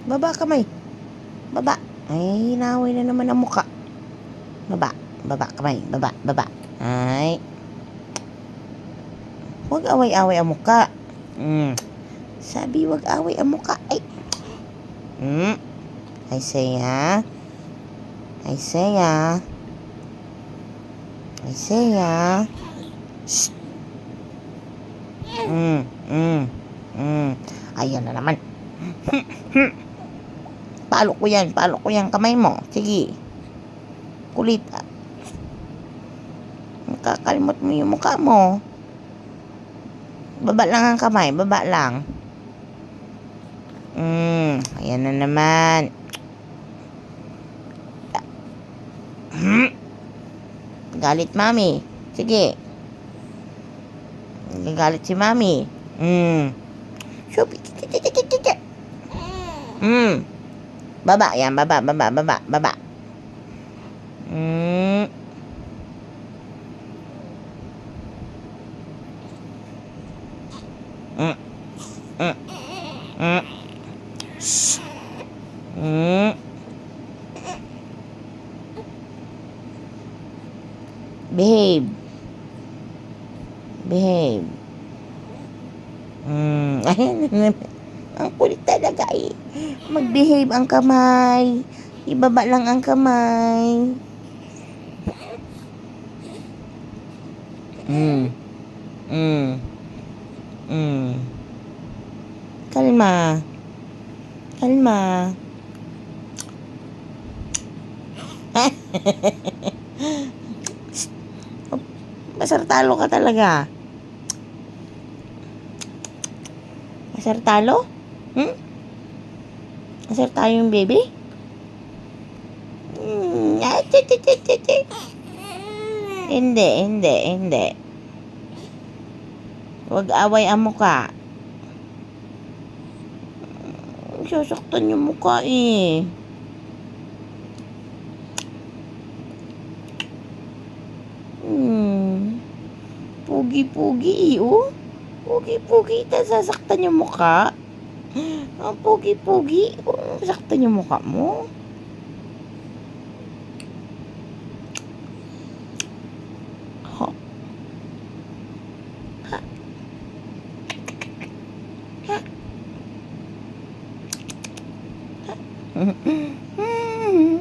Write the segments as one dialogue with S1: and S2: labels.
S1: Baba kamay. Baba. Ay, hinaway na naman ang muka. Baba. Baba kamay. Baba. Ay. Huwag away-away ang muka. Sabi, huwag away ang muka. Ay. I say, ha? I say, ha? I say, ha? Shh. Ayan na naman. Palo ko yan kamay mo. Sige. Kulit. Nakakalimot mo yung mukha mo. Baba lang ang kamay. Baba lang. Ayan na naman. Galit mami. Sige. Galit si mami. Shubi. Baba yan. Baba. Behave. Ayan. Ang kulit talaga eh. Mag-behave ang kamay. Ibaba lang ang kamay. Kalma. Masartalo ka talaga. Masartalo? Masartalo yung baby? Hindi. Huwag away ang muka. Sasaktan yung muka eh. Pugi-pugi oh. Pugi-pugi. Sasaktan yung muka. Ang pugi-pugi. Sasaktan yung muka mo.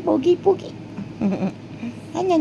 S1: Pugi-pugi. Anya.